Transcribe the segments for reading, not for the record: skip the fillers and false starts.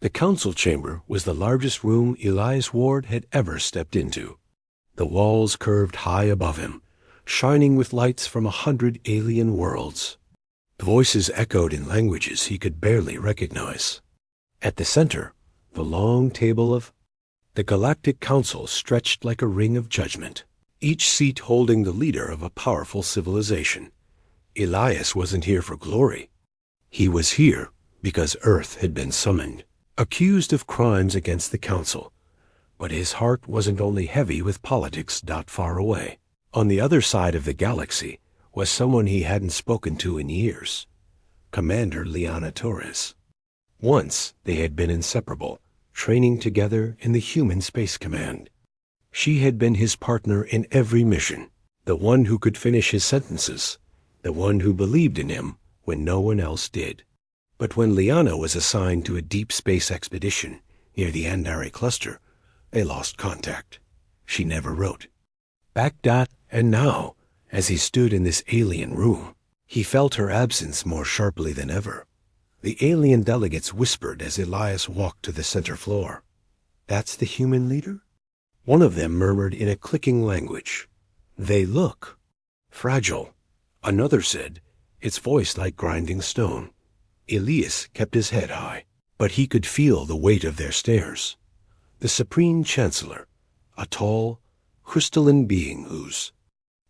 The council chamber was the largest room Elias Ward had ever stepped into. The walls curved high above him, shining with lights from 100 alien worlds. The voices echoed in languages he could barely recognize. At the center, the long table of the Galactic Council stretched like a ring of judgment, each seat holding the leader of a powerful civilization. Elias wasn't here for glory. He was here because Earth had been summoned, accused of crimes against the Council. But his heart wasn't only heavy with politics not far away. On the other side of the galaxy was someone he hadn't spoken to in years, Commander Liana Torres. Once they had been inseparable, training together in the Human Space Command. She had been his partner in every mission, the one who could finish his sentences, the one who believed in him when no one else did. But when Liana was assigned to a deep space expedition near the Andari cluster, they lost contact. She never wrote. And now, as he stood in this alien room, he felt her absence more sharply than ever. The alien delegates whispered as Elias walked to the center floor. "That's the human leader?" One of them murmured in a clicking language. "They look fragile." Another said, its voice like grinding stone. Elias kept his head high, but he could feel the weight of their stares. The Supreme Chancellor, a tall, crystalline being whose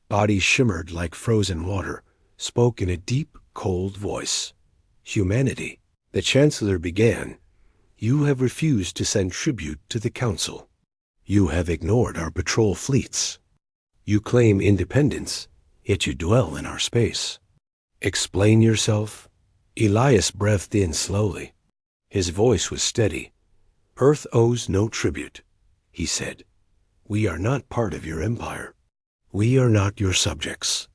body shimmered like frozen water, spoke in a deep, cold voice. "Humanity," the Chancellor began, "you have refused to send tribute to the Council. You have ignored our patrol fleets. You claim independence, yet you dwell in our space. Explain yourself." Elias breathed in slowly. His voice was steady. "Earth owes no tribute," he said. "We are not part of your empire. We are not your subjects."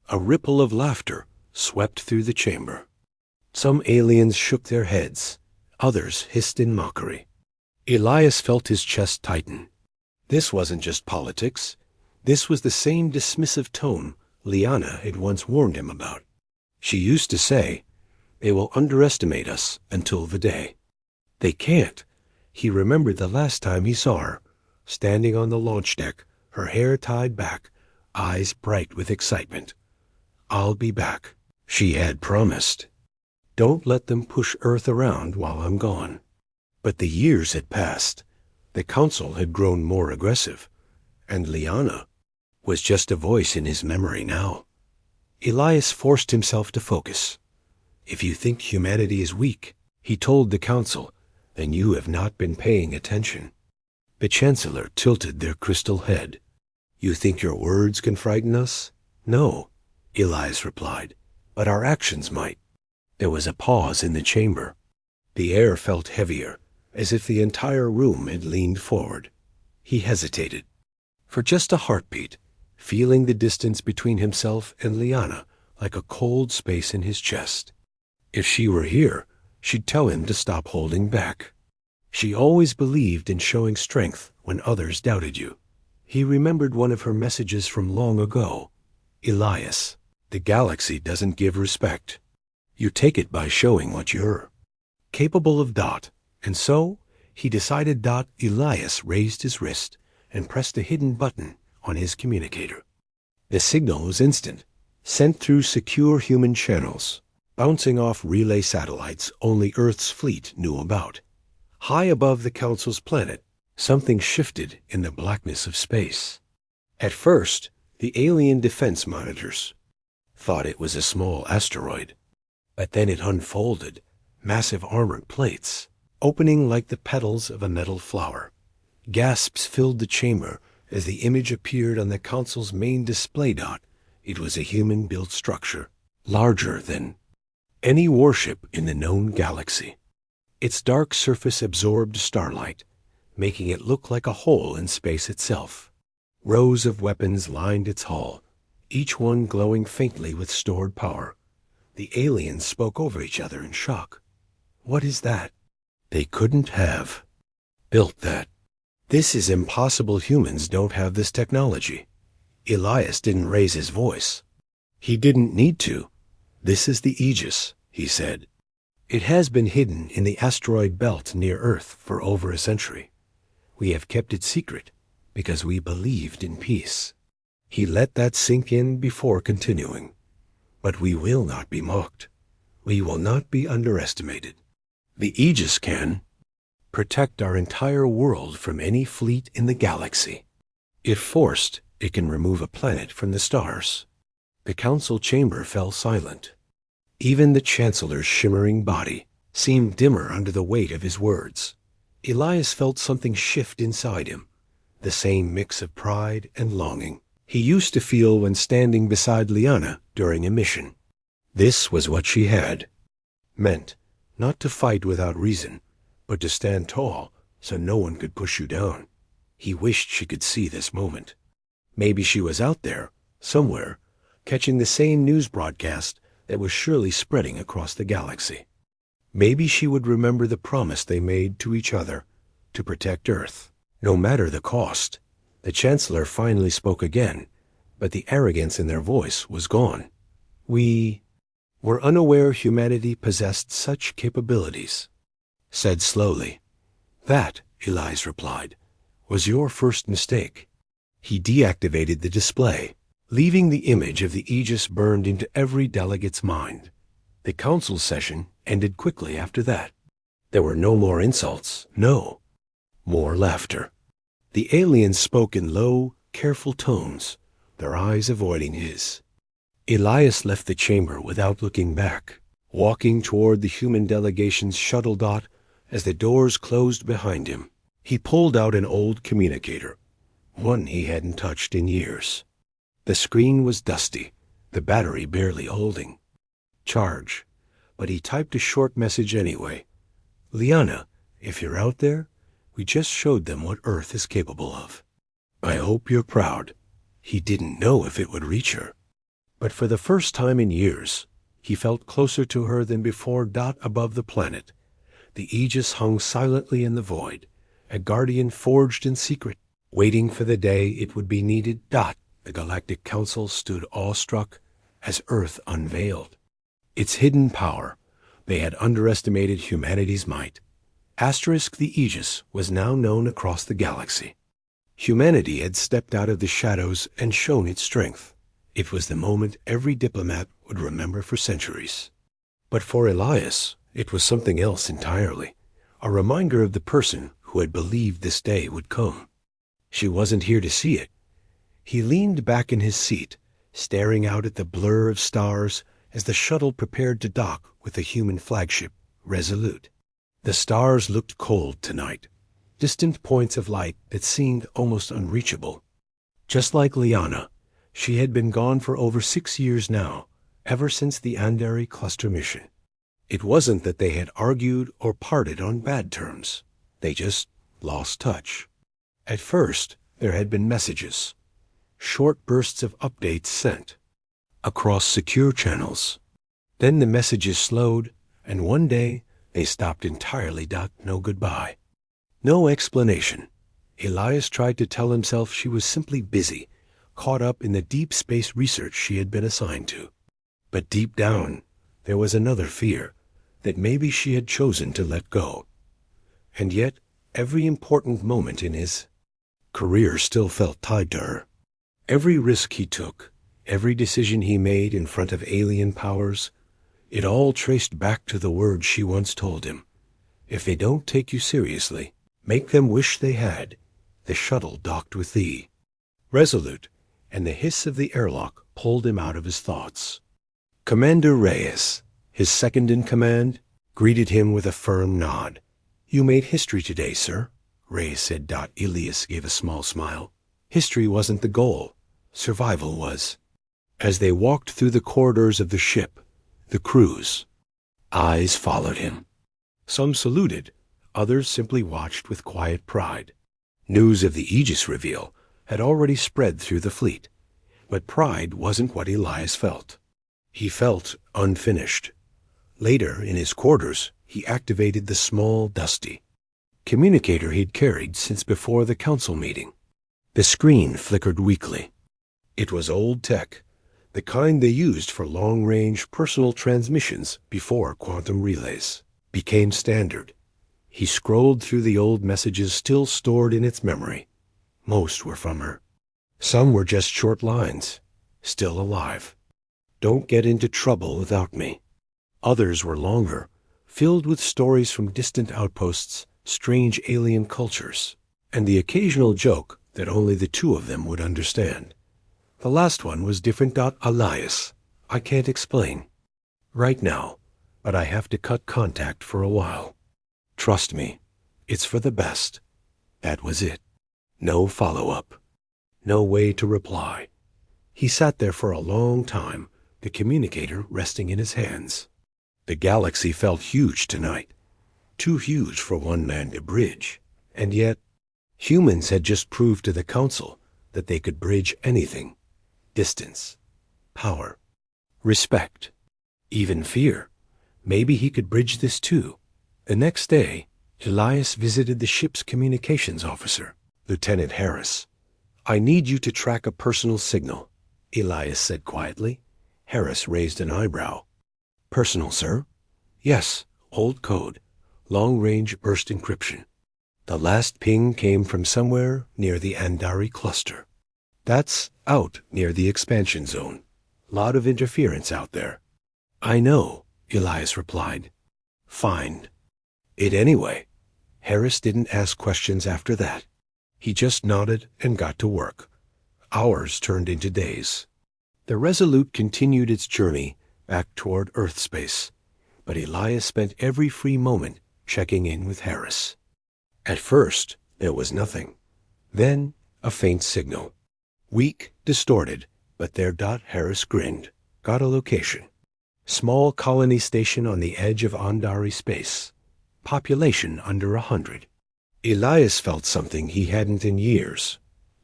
A ripple of laughter swept through the chamber. Some aliens shook their heads. Others hissed in mockery. Elias felt his chest tighten. This wasn't just politics. This was the same dismissive tone Liana had once warned him about. She used to say, "They will underestimate us until the day." They can't. He remembered the last time he saw her, standing on the launch deck, her hair tied back, eyes bright with excitement. "I'll be back," she had promised. "Don't let them push Earth around while I'm gone." But the years had passed. The Council had grown more aggressive, and Liana was just a voice in his memory now. Elias forced himself to focus. "If you think humanity is weak," he told the Council, "then you have not been paying attention." The Chancellor tilted their crystal head. "You think your words can frighten us?" "No," Elias replied, "but our actions might." There was a pause in the chamber. The air felt heavier, as if the entire room had leaned forward. He hesitated. For just a heartbeat, feeling the distance between himself and Liana like a cold space in his chest. If she were here, she'd tell him to stop holding back. She always believed in showing strength when others doubted you. He remembered one of her messages from long ago. "Elias, the galaxy doesn't give respect. You take it by showing what you're capable of." And so, he decided. Elias raised his wrist and pressed a hidden button on his communicator. The signal was instant, sent through secure human channels, bouncing off relay satellites only Earth's fleet knew about. High above the Council's planet, something shifted in the blackness of space. At first, the alien defense monitors thought it was a small asteroid. But then it unfolded, massive armored plates, opening like the petals of a metal flower. Gasps filled the chamber as the image appeared on the Council's main display. It was a human-built structure, larger than any warship in the known galaxy. Its dark surface absorbed starlight, making it look like a hole in space itself. Rows of weapons lined its hull, each one glowing faintly with stored power. The aliens spoke over each other in shock. "What is that?" "They couldn't have built that. This is impossible. Humans don't have this technology." Elias didn't raise his voice. He didn't need to. "This is the Aegis," he said. It has been hidden in the asteroid belt near Earth for over a century. We have kept it secret because we believed in peace. He let that sink in before continuing. But we will not be mocked. We will not be underestimated. The Aegis can protect our entire world from any fleet in the galaxy. If forced, it can remove a planet from the stars. The council chamber fell silent. Even the Chancellor's shimmering body seemed dimmer under the weight of his words. Elias felt something shift inside him, the same mix of pride and longing he used to feel when standing beside Liana during a mission. This was what she had meant, not to fight without reason, but to stand tall so no one could push you down. He wished she could see this moment. Maybe she was out there, somewhere, catching the same news broadcast that was surely spreading across the galaxy. Maybe she would remember the promise they made to each other to protect Earth, no matter the cost. The Chancellor finally spoke again, but the arrogance in their voice was gone. We were unaware humanity possessed such capabilities. Said slowly. That, Elias replied, was your first mistake. He deactivated the display, leaving the image of the Aegis burned into every delegate's mind. The council session ended quickly after that. There were no more insults, no more laughter. The aliens spoke in low, careful tones, their eyes avoiding his. Elias left the chamber without looking back, walking toward the human delegation's shuttle dot as the doors closed behind him. He pulled out an old communicator, one he hadn't touched in years. The screen was dusty, the battery barely holding charge, but he typed a short message anyway. Liana, if you're out there, we just showed them what Earth is capable of. I hope you're proud. He didn't know if it would reach her. But for the first time in years, he felt closer to her than before. Dot above the planet, the Aegis hung silently in the void, a guardian forged in secret, waiting for the day it would be needed. Dot, the Galactic Council stood awestruck as Earth unveiled. Its hidden power, they had underestimated humanity's might. Asterisk the Aegis was now known across the galaxy. Humanity had stepped out of the shadows and shown its strength. It was the moment every diplomat would remember for centuries. But for Elias, it was something else entirely, a reminder of the person who had believed this day would come. She wasn't here to see it. He leaned back in his seat, staring out at the blur of stars as the shuttle prepared to dock with the human flagship, Resolute. The stars looked cold tonight, distant points of light that seemed almost unreachable. Just like Liana, she had been gone for over 6 years now, ever since the Andari cluster mission. It wasn't that they had argued or parted on bad terms. They just lost touch. At first, there had been messages, short bursts of updates sent across secure channels. Then the messages slowed, and one day they stopped entirely. No goodbye. No explanation. Elias tried to tell himself she was simply busy, caught up in the deep space research she had been assigned to. But deep down, there was another fear, that maybe she had chosen to let go. And yet, every important moment in his career still felt tied to her. Every risk he took, every decision he made in front of alien powers, it all traced back to the words she once told him. If they don't take you seriously, make them wish they had. The shuttle docked with thee. Resolute, and the hiss of the airlock pulled him out of his thoughts. Commander Reyes, his second in command, greeted him with a firm nod. You made history today, sir, Reyes said. Elias gave a small smile. History wasn't the goal. Survival was. As they walked through the corridors of the ship, the crew's eyes followed him. Some saluted, others simply watched with quiet pride. News of the Aegis reveal had already spread through the fleet, but pride wasn't what Elias felt. He felt unfinished. Later, in his quarters, he activated the small, dusty communicator he'd carried since before the council meeting. The screen flickered weakly. It was old tech, the kind they used for long-range personal transmissions before quantum relays, became standard. He scrolled through the old messages still stored in its memory. Most were from her. Some were just short lines, still alive. "Don't get into trouble without me." Others were longer, filled with stories from distant outposts, strange alien cultures, and the occasional joke that only the two of them would understand. The last one was different. Elias, I can't explain right now, but I have to cut contact for a while. Trust me, it's for the best. That was it. No follow-up. No way to reply. He sat there for a long time, the communicator resting in his hands. The galaxy felt huge tonight. Too huge for one man to bridge. And yet, humans had just proved to the Council that they could bridge anything. Distance, power, respect, even fear. Maybe he could bridge this too. The next day, Elias visited the ship's communications officer, Lieutenant Harris. "I need you to track a personal signal," Elias said quietly. Harris raised an eyebrow. "Personal, sir?" "Yes, old code, long-range burst encryption. The last ping came from somewhere near the Andari cluster. That's out near the expansion zone. Lot of interference out there." "I know," Elias replied. "Fine. It anyway." Harris didn't ask questions after that. He just nodded and got to work. Hours turned into days. The Resolute continued its journey back toward Earth space, but Elias spent every free moment checking in with Harris. At first, there was nothing. Then, a faint signal. Weak, distorted, but there. Harris grinned. Got a location. Small colony station on the edge of Andari space. Population under 100. Elias felt something he hadn't in years.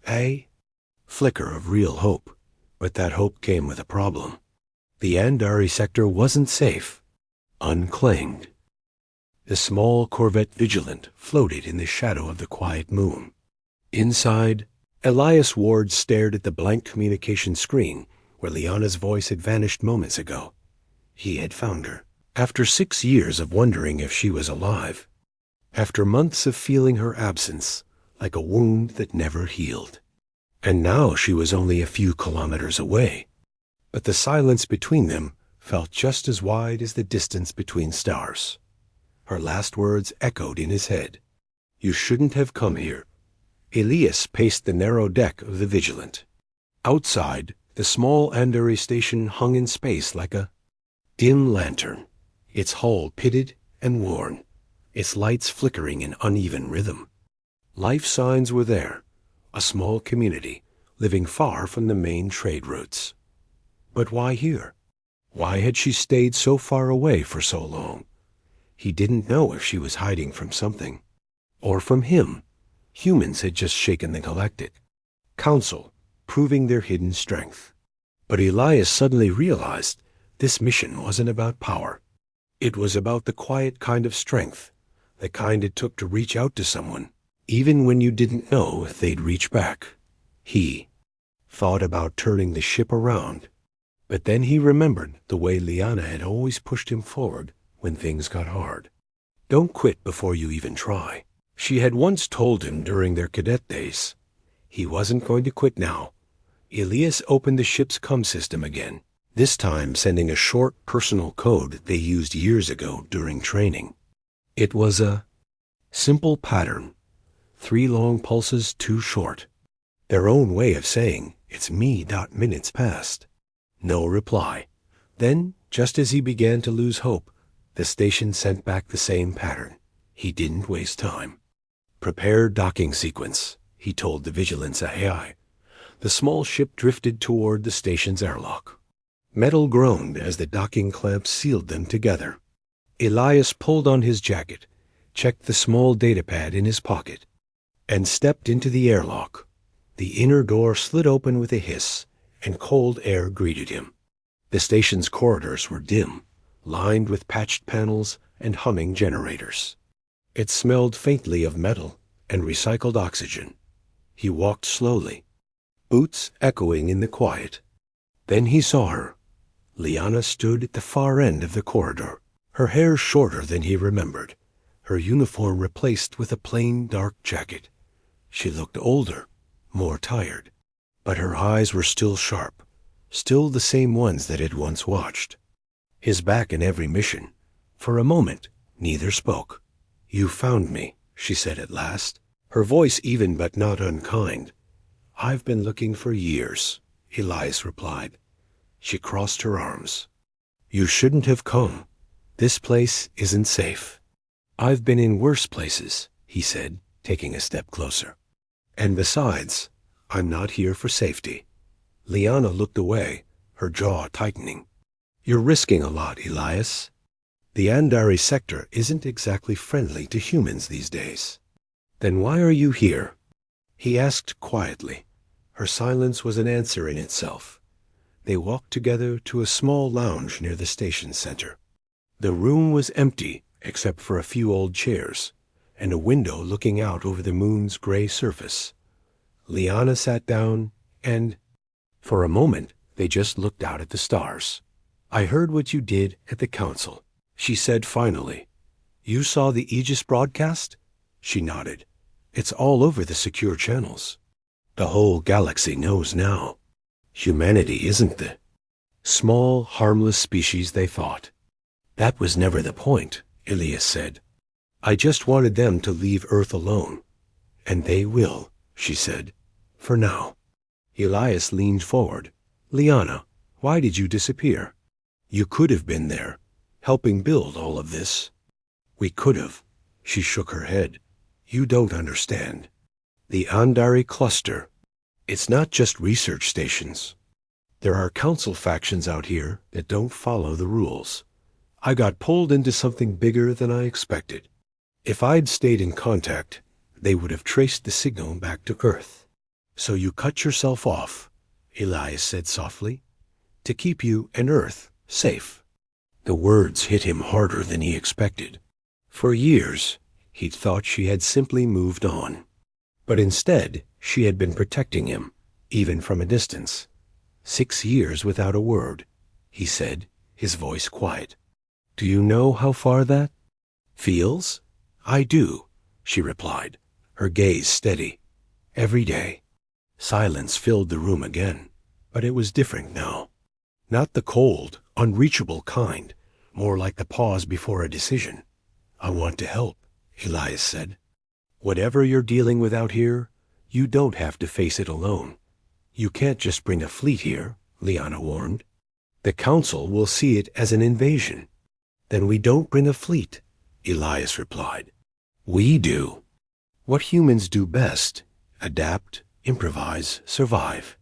A flicker of real hope. But that hope came with a problem. The Andari sector wasn't safe. Unclaimed. The small corvette Vigilant floated in the shadow of the quiet moon. Inside, Elias Ward stared at the blank communication screen where Liana's voice had vanished moments ago. He had found her. After 6 years of wondering if she was alive. After months of feeling her absence like a wound that never healed. And now she was only a few kilometers away. But the silence between them felt just as wide as the distance between stars. Her last words echoed in his head. "You shouldn't have come here." Elias paced the narrow deck of the Vigilant. Outside, the small Andari station hung in space like a dim lantern, its hull pitted and worn, its lights flickering in uneven rhythm. Life signs were there, a small community living far from the main trade routes. But why here? Why had she stayed so far away for so long? He didn't know if she was hiding from something. Or from him. Humans had just shaken the Galactic Council, proving their hidden strength. But Elias suddenly realized this mission wasn't about power. It was about the quiet kind of strength, the kind it took to reach out to someone, even when you didn't know if they'd reach back. He thought about turning the ship around, but then he remembered the way Liana had always pushed him forward when things got hard. Don't quit before you even try. She had once told him during their cadet days. He wasn't going to quit now. Elias opened the ship's comm system again, this time sending a short personal code they used years ago during training. It was a simple pattern, 3 long pulses too short. Their own way of saying, "It's me." Minutes passed. No reply. Then, just as he began to lose hope, the station sent back the same pattern. He didn't waste time. "Prepare docking sequence," he told the Vigilance AI. The small ship drifted toward the station's airlock. Metal groaned as the docking clamps sealed them together. Elias pulled on his jacket, checked the small datapad in his pocket, and stepped into the airlock. The inner door slid open with a hiss, and cold air greeted him. The station's corridors were dim, lined with patched panels and humming generators. It smelled faintly of metal and recycled oxygen. He walked slowly, boots echoing in the quiet. Then he saw her. Liana stood at the far end of the corridor, her hair shorter than he remembered, her uniform replaced with a plain dark jacket. She looked older, more tired, but her eyes were still sharp, still the same ones that had once watched. His back in every mission. For a moment, neither spoke. "You found me," she said at last, her voice even but not unkind. "I've been looking for years," Elias replied. She crossed her arms. "You shouldn't have come. This place isn't safe." "I've been in worse places," he said, taking a step closer. "And besides, I'm not here for safety." Liana looked away, her jaw tightening. "You're risking a lot, Elias. The Andari sector isn't exactly friendly to humans these days." "Then why are you here?" he asked quietly. Her silence was an answer in itself. They walked together to a small lounge near the station center. The room was empty except for a few old chairs and a window looking out over the moon's gray surface. Liana sat down and, for a moment, they just looked out at the stars. "I heard what you did at the council," she said finally. "You saw the Aegis broadcast?" She nodded. "It's all over the secure channels. The whole galaxy knows now. Humanity isn't the small, harmless species they thought." "That was never the point," Elias said. "I just wanted them to leave Earth alone. And they will," she said. "For now." Elias leaned forward. "Liana, why did you disappear? You could have been there, helping build all of this." "We could have." She shook her head. "You don't understand. The Andari cluster. It's not just research stations. There are council factions out here that don't follow the rules. I got pulled into something bigger than I expected. If I'd stayed in contact, they would have traced the signal back to Earth. So you cut yourself off," Elias said softly, "to keep you and Earth safe." The words hit him harder than he expected. For years, he'd thought she had simply moved on. But instead, she had been protecting him, even from a distance. 6 years without a word, he said, his voice quiet. "Do you know how far that feels?" "I do," she replied, her gaze steady. "Every day." Silence filled the room again, but it was different now. Not the cold, unreachable kind, more like the pause before a decision. "I want to help," Elias said. "Whatever you're dealing with out here, you don't have to face it alone. You can't just bring a fleet here," Liana warned. "The Council will see it as an invasion." "Then we don't bring a fleet," Elias replied. "We do what humans do best: adapt, improvise, survive."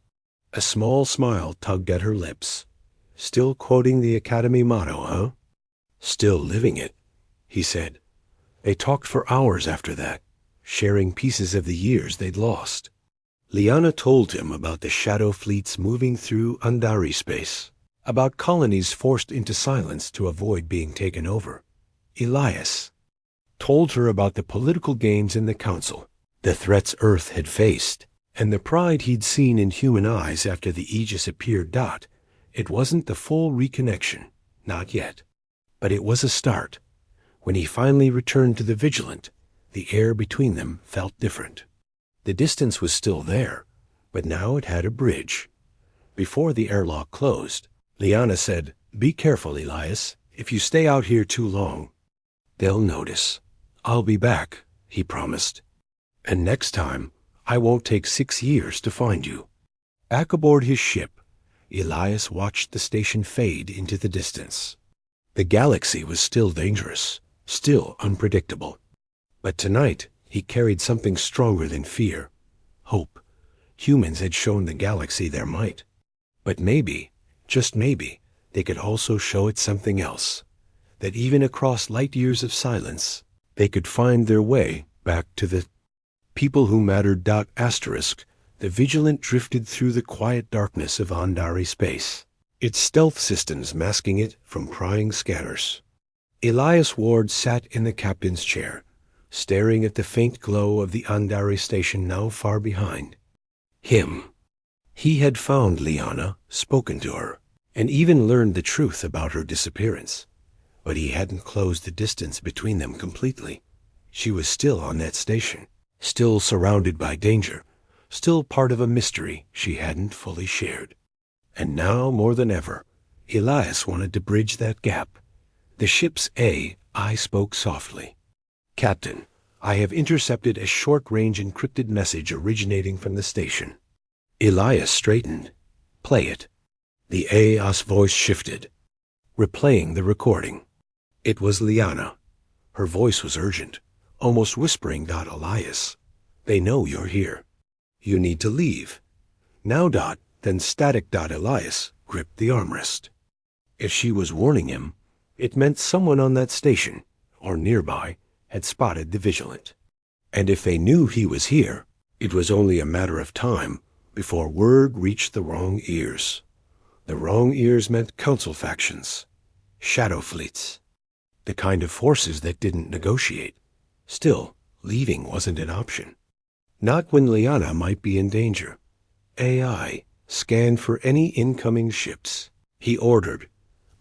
A small smile tugged at her lips. "Still quoting the Academy motto, huh?" "Still living it," he said. They talked for hours after that, sharing pieces of the years they'd lost. Liana told him about the shadow fleets moving through Andari space, about colonies forced into silence to avoid being taken over. Elias told her about the political games in the Council, the threats Earth had faced, and the pride he'd seen in human eyes after the Aegis appeared. It wasn't the full reconnection, not yet, but it was a start. When he finally returned to the Vigilant, the air between them felt different. The distance was still there, but now it had a bridge. Before the airlock closed, Liana said, "Be careful, Elias. If you stay out here too long, they'll notice." "I'll be back," he promised. "And next time, I won't take 6 years to find you." Back aboard his ship, Elias watched the station fade into the distance. The galaxy was still dangerous, still unpredictable. But tonight, he carried something stronger than fear: hope. Humans had shown the galaxy their might. But maybe, just maybe, they could also show it something else. That even across light years of silence, they could find their way back to the people who mattered. Asterisk, the Vigilant drifted through the quiet darkness of Andari space, its stealth systems masking it from prying scanners. Elias Ward sat in the captain's chair, staring at the faint glow of the Andari station now far behind. Him. He had found Liana, spoken to her, and even learned the truth about her disappearance. But he hadn't closed the distance between them completely. She was still on that station, still surrounded by danger, still part of a mystery she hadn't fully shared. And now, more than ever, Elias wanted to bridge that gap. The ship's AI spoke softly. "Captain, I have intercepted a short-range encrypted message originating from the station." Elias straightened. "Play it." The AI's voice shifted, replaying the recording. It was Liana. Her voice was urgent, almost whispering. "Elias, they know you're here. You need to leave. Now. Then static. Elias gripped the armrest. If she was warning him, it meant someone on that station, or nearby, had spotted the Vigilant. And if they knew he was here, it was only a matter of time before word reached the wrong ears. The wrong ears meant council factions, shadow fleets, the kind of forces that didn't negotiate. Still, leaving wasn't an option. Not when Liana might be in danger. AI scanned for any incoming ships. He ordered,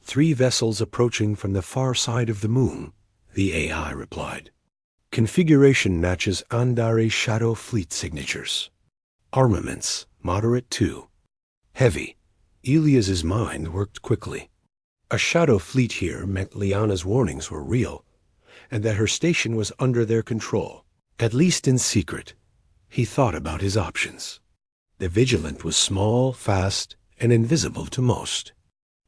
"3 vessels approaching from the far side of the moon," the AI replied. "Configuration matches Andare Shadow Fleet signatures. Armaments, moderate too. Heavy." Elias's mind worked quickly. A shadow fleet here meant Liana's warnings were real, and that her station was under their control, at least in secret. He thought about his options. The Vigilant was small, fast, and invisible to most.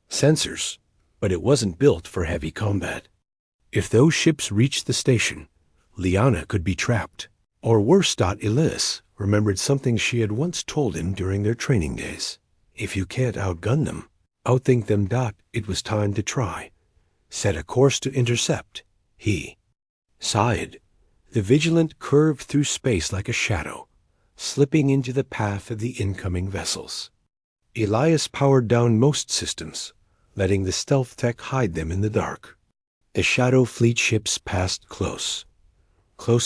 Sensors, but it wasn't built for heavy combat. If those ships reached the station, Liana could be trapped. Or worse. Elias remembered something she had once told him during their training days. If you can't outgun them, outthink them. It was time to try. Set a course to intercept. He sighed. The Vigilant curved through space like a shadow, slipping into the path of the incoming vessels. Elias powered down most systems, letting the stealth tech hide them in the dark. The shadow fleet ships passed close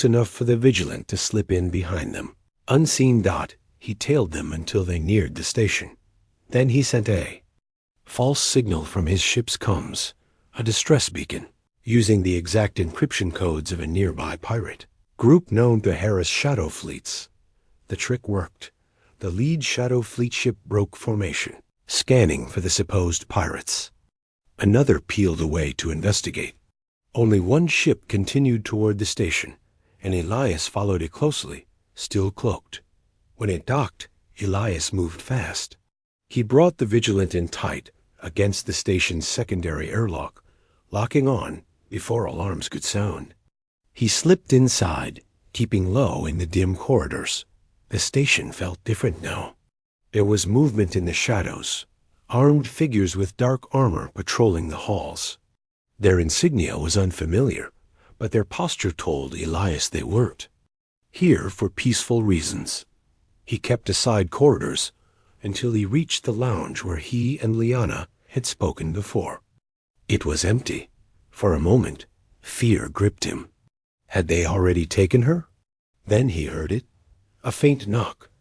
enough for the Vigilant to slip in behind them. Unseen. He tailed them until they neared the station. Then he sent a false signal from his ship's comms, a distress beacon, using the exact encryption codes of a nearby pirate group known to harass shadow fleets. The trick worked. The lead shadow fleet ship broke formation, scanning for the supposed pirates. Another peeled away to investigate. Only one ship continued toward the station, and Elias followed it closely, still cloaked. When it docked, Elias moved fast. He brought the Vigilant in tight against the station's secondary airlock, locking on before alarms could sound. He slipped inside, keeping low in the dim corridors. The station felt different now. There was movement in the shadows, armed figures with dark armor patrolling the halls. Their insignia was unfamiliar, but their posture told Elias they weren't here for peaceful reasons. He kept aside corridors until he reached the lounge where he and Liana had spoken before. It was empty. For a moment, fear gripped him. Had they already taken her? Then he heard it. A faint knock,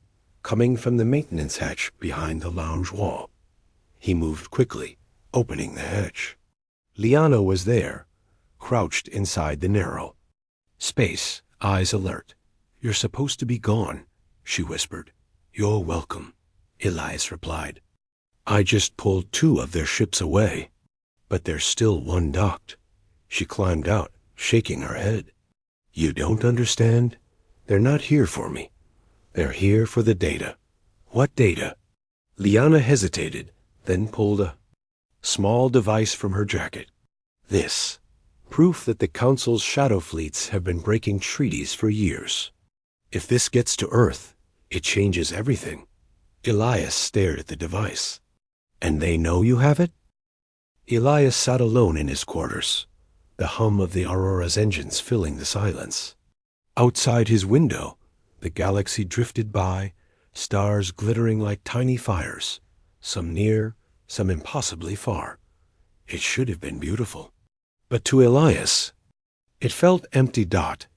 coming from the maintenance hatch behind the lounge wall. He moved quickly, opening the hatch. Liana was there, crouched inside the narrow. Space, eyes alert. "You're supposed to be gone," she whispered. "You're welcome," Elias replied. "I just pulled 2 of their ships away, but there's still one docked." She climbed out, shaking her head. "You don't understand? They're not here for me. They're here for the data." "What data?" Liana hesitated, then pulled a small device from her jacket. "This. Proof that the Council's shadow fleets have been breaking treaties for years. If this gets to Earth, it changes everything." Elias stared at the device. "And they know you have it?" Elias sat alone in his quarters, the hum of the Aurora's engines filling the silence. Outside his window, the galaxy drifted by, stars glittering like tiny fires, some near, some impossibly far. It should have been beautiful. But to Elias, it felt empty.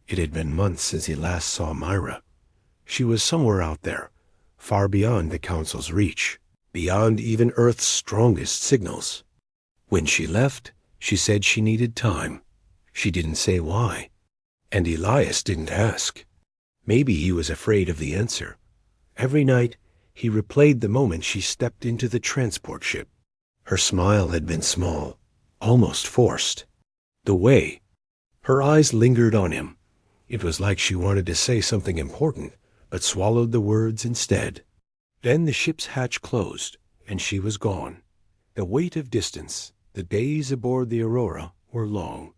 It had been months since he last saw Myra. She was somewhere out there, far beyond the Council's reach, beyond even Earth's strongest signals. When she left, she said she needed time. She didn't say why. And Elias didn't ask. Maybe he was afraid of the answer. Every night, he replayed the moment she stepped into the transport ship. Her smile had been small, almost forced. The way. Her eyes lingered on him. It was like she wanted to say something important, but swallowed the words instead. Then the ship's hatch closed, and she was gone. The weight of distance, the days aboard the Aurora, were long.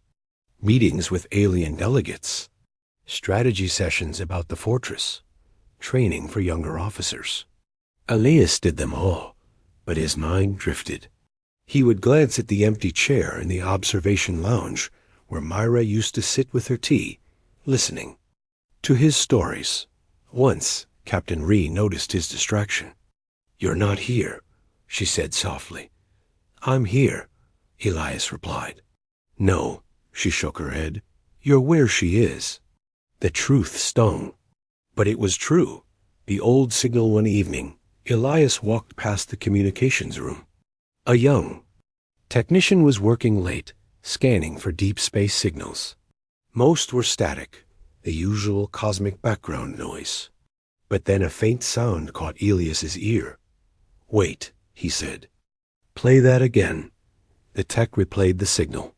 Meetings with alien delegates, strategy sessions about the fortress, training for younger officers. Elias did them all, but his mind drifted. He would glance at the empty chair in the observation lounge where Myra used to sit with her tea, listening to his stories. Once, Captain Ree noticed his distraction. "You're not here," she said softly. "I'm here," Elias replied. "No," she shook her head. "You're where she is." The truth stung. But it was true. The old signal one evening, Elias walked past the communications room. A young technician was working late, scanning for deep space signals. Most were static, the usual cosmic background noise. But then a faint sound caught Elias's ear. "Wait," he said. "Play that again." The tech replayed the signal.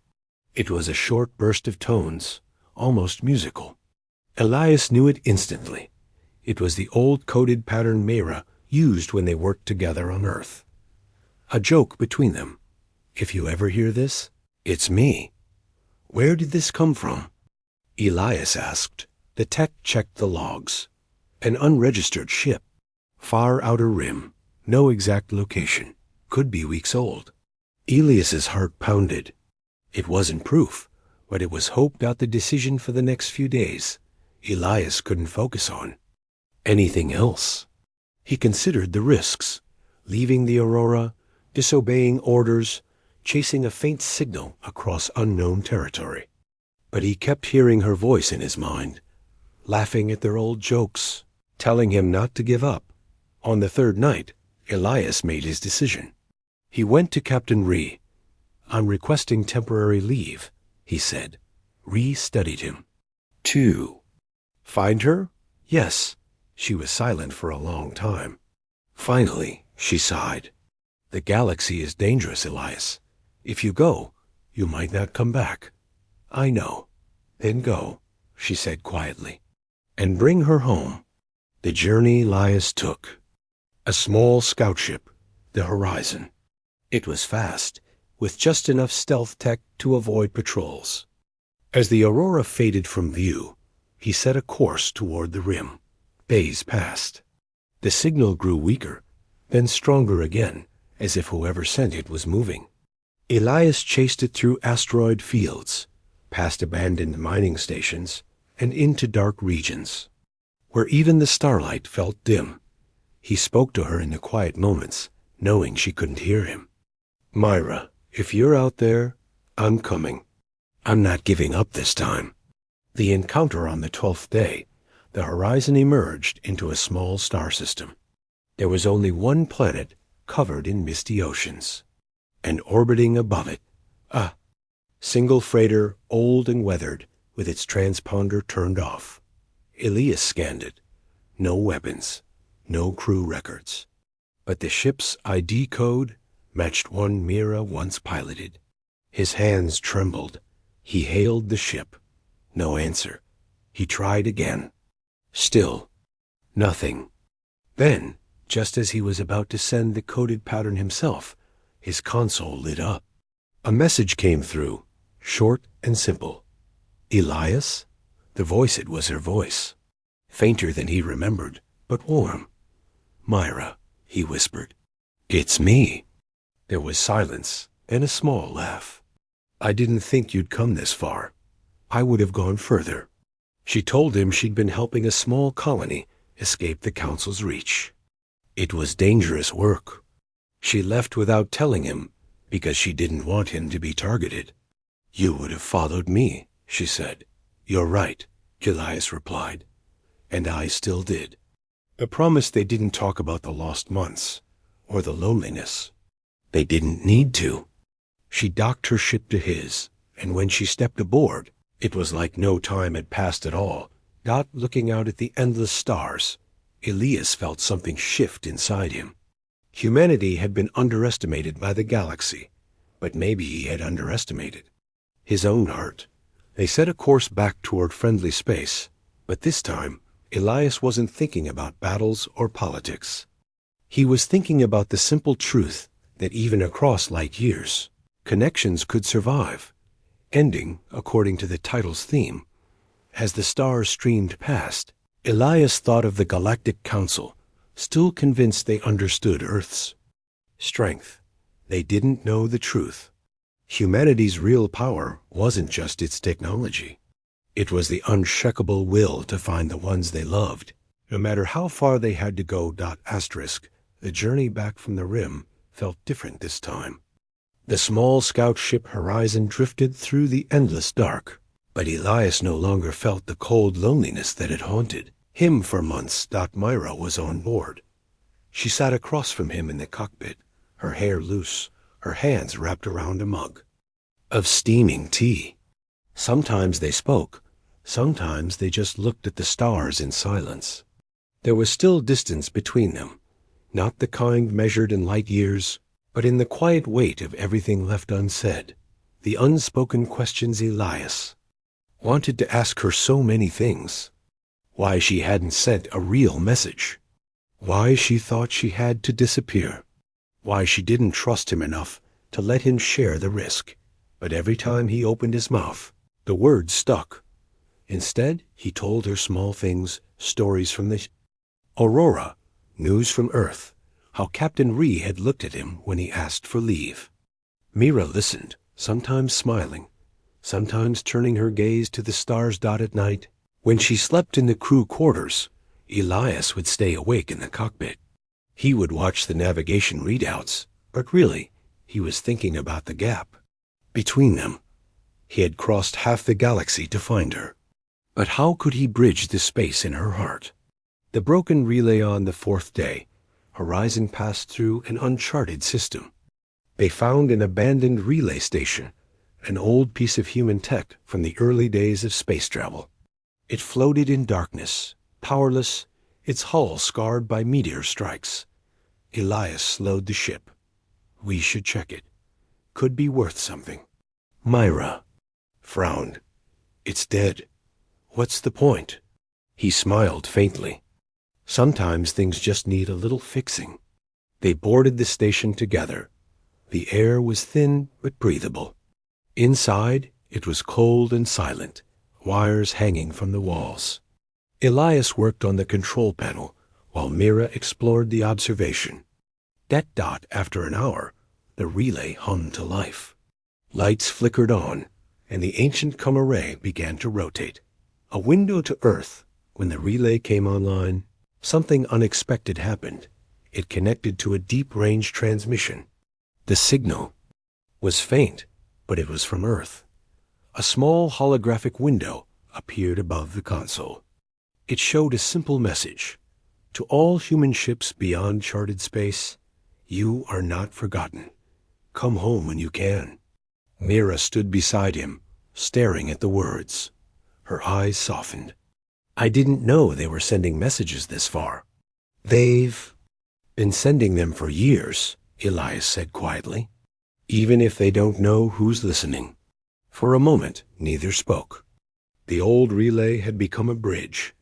It was a short burst of tones, almost musical. Elias knew it instantly. It was the old coded pattern Myra used when they worked together on Earth. A joke between them. "If you ever hear this, it's me." "Where did this come from?" Elias asked. The tech checked the logs. An unregistered ship. Far outer rim. No exact location. Could be weeks old. Elias's heart pounded. It wasn't proof, but it was hope got the decision for the next few days. Elias couldn't focus on anything else. He considered the risks. Leaving the Aurora, disobeying orders, chasing a faint signal across unknown territory. But he kept hearing her voice in his mind, laughing at their old jokes, telling him not to give up. On the third night, Elias made his decision. He went to Captain Ree. "I'm requesting temporary leave," he said. Ree studied him. "To find her?" "Yes." She was silent for a long time. Finally, she sighed. "The galaxy is dangerous, Elias. If you go, you might not come back." "I know." "Then go," she said quietly, "and bring her home." The journey Elias took. A small scout ship, the Horizon. It was fast, with just enough stealth tech to avoid patrols. As the Aurora faded from view, he set a course toward the rim. Days passed. The signal grew weaker, then stronger again, as if whoever sent it was moving. Elias chased it through asteroid fields, past abandoned mining stations, and into dark regions, where even the starlight felt dim. He spoke to her in the quiet moments, knowing she couldn't hear him. "Myra, if you're out there, I'm coming. I'm not giving up this time." The encounter on the 12th day, the Horizon emerged into a small star system. There was only one planet covered in misty oceans, and orbiting above it, a single freighter, old and weathered, with its transponder turned off. Elias scanned it. No weapons, no crew records. But the ship's ID code matched one Myra once piloted. His hands trembled. He hailed the ship. No answer. He tried again. Still nothing. Then, just as he was about to send the coded pattern himself, his console lit up. A message came through, short and simple. "Elias?" The voice, it was her voice. Fainter than he remembered, but warm. "Myra," he whispered. "It's me." There was silence, and a small laugh. "I didn't think you'd come this far. I would have gone further." She told him she'd been helping a small colony escape the Council's reach. It was dangerous work. She left without telling him because she didn't want him to be targeted. "You would have followed me," she said. "You're right," Elias replied. "And I still did." A promise they didn't talk about the lost months or the loneliness. They didn't need to. She docked her ship to his, and when she stepped aboard, it was like no time had passed at all. Not looking out at the endless stars, Elias felt something shift inside him. Humanity had been underestimated by the galaxy, but maybe he had underestimated his own heart. They set a course back toward friendly space, but this time, Elias wasn't thinking about battles or politics. He was thinking about the simple truth that even across light years, connections could survive, ending, according to the title's theme. As the stars streamed past, Elias thought of the Galactic Council, still convinced they understood Earth's strength. They didn't know the truth. Humanity's real power wasn't just its technology. It was the unshakable will to find the ones they loved. No matter how far they had to go. Asterisk, the journey back from the rim felt different this time. The small scout ship Horizon drifted through the endless dark, but Elias no longer felt the cold loneliness that had haunted him for months. Myra was on board. She sat across from him in the cockpit, her hair loose, her hands wrapped around a mug of steaming tea. Sometimes they spoke, sometimes they just looked at the stars in silence. There was still distance between them, not the kind measured in light years, but in the quiet weight of everything left unsaid, the unspoken questions Elias wanted to ask her. So many things. Why she hadn't sent a real message. Why she thought she had to disappear. Why she didn't trust him enough to let him share the risk. But every time he opened his mouth, the words stuck. Instead, he told her small things, stories from the Aurora, news from Earth, how Captain Ree had looked at him when he asked for leave. Mira listened, sometimes smiling, sometimes turning her gaze to the stars. At night, when she slept in the crew quarters, Elias would stay awake in the cockpit. He would watch the navigation readouts, but really, he was thinking about the gap between them. He had crossed half the galaxy to find her. But how could he bridge the space in her heart? The broken relay. On the fourth day, Horizon passed through an uncharted system. They found an abandoned relay station, an old piece of human tech from the early days of space travel. It floated in darkness, powerless, its hull scarred by meteor strikes. Elias slowed the ship. We should check it. Could be worth something. Myra frowned. It's dead. What's the point? He smiled faintly. Sometimes things just need a little fixing. They boarded the station together. The air was thin but breathable. Inside, it was cold and silent, wires hanging from the walls. Elias worked on the control panel, while Mira explored the observation. After an hour, the relay hummed to life. Lights flickered on, and the ancient array began to rotate. A window to Earth. When the relay came online, something unexpected happened. It connected to a deep-range transmission. The signal was faint, but it was from Earth. A small holographic window appeared above the console. It showed a simple message. To all human ships beyond charted space, you are not forgotten. Come home when you can. Mira stood beside him, staring at the words. Her eyes softened. I didn't know they were sending messages this far. They've been sending them for years, Elias said quietly. Even if they don't know who's listening. For a moment, neither spoke. The old relay had become a bridge,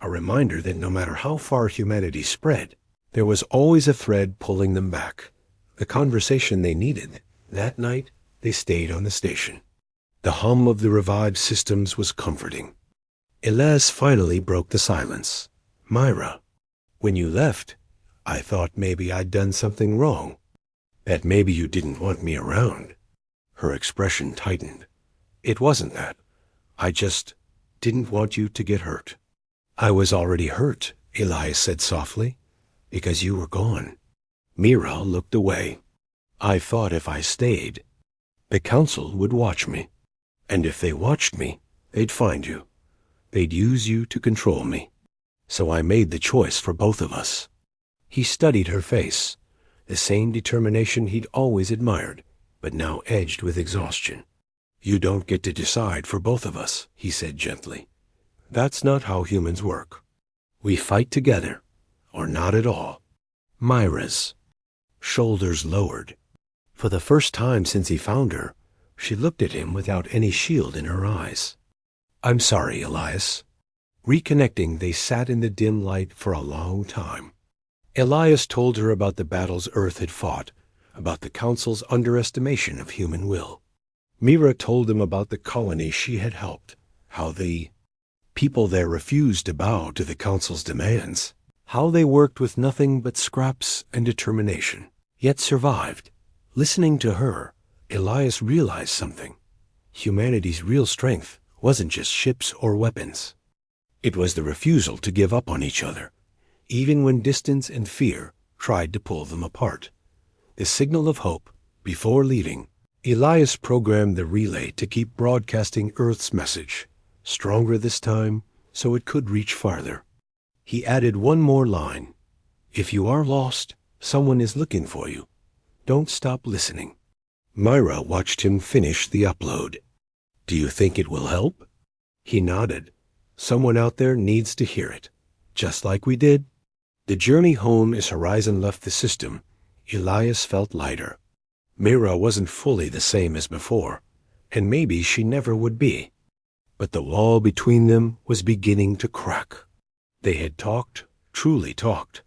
a reminder that no matter how far humanity spread, there was always a thread pulling them back. The conversation they needed. That night, they stayed on the station. The hum of the revived systems was comforting. Elias finally broke the silence. Myra, when you left, I thought maybe I'd done something wrong. That maybe you didn't want me around. Her expression tightened. It wasn't that. I just didn't want you to get hurt. I was already hurt, Elias said softly, because you were gone. Mira looked away. I thought if I stayed, the council would watch me. And if they watched me, they'd find you. They'd use you to control me. So I made the choice for both of us." He studied her face, the same determination he'd always admired, but now edged with exhaustion. "You don't get to decide for both of us," he said gently. "That's not how humans work. We fight together, or not at all." Myra's shoulders lowered. For the first time since he found her, she looked at him without any shield in her eyes. "I'm sorry, Elias." Reconnecting, they sat in the dim light for a long time. Elias told her about the battles Earth had fought, about the Council's underestimation of human will. Mira told him about the colony she had helped, how the people there refused to bow to the Council's demands, how they worked with nothing but scraps and determination, yet survived. Listening to her, Elias realized something. Humanity's real strength wasn't just ships or weapons. It was the refusal to give up on each other, even when distance and fear tried to pull them apart. The signal of hope. Before leaving, Elias programmed the relay to keep broadcasting Earth's message, stronger this time so it could reach farther. He added one more line. "If you are lost, someone is looking for you. Don't stop listening." Myra watched him finish the upload. "Do you think it will help?" He nodded. "Someone out there needs to hear it, just like we did." The journey home as Horizon left the system, Elias felt lighter. Myra wasn't fully the same as before, and maybe she never would be. But the wall between them was beginning to crack. They had talked, truly talked,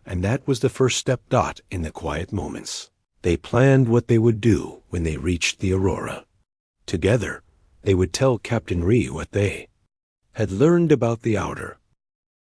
and that was the first step dot in the quiet moments. They planned what they would do when they reached the Aurora. Together, they would tell Captain Ree what they had learned about the Outer,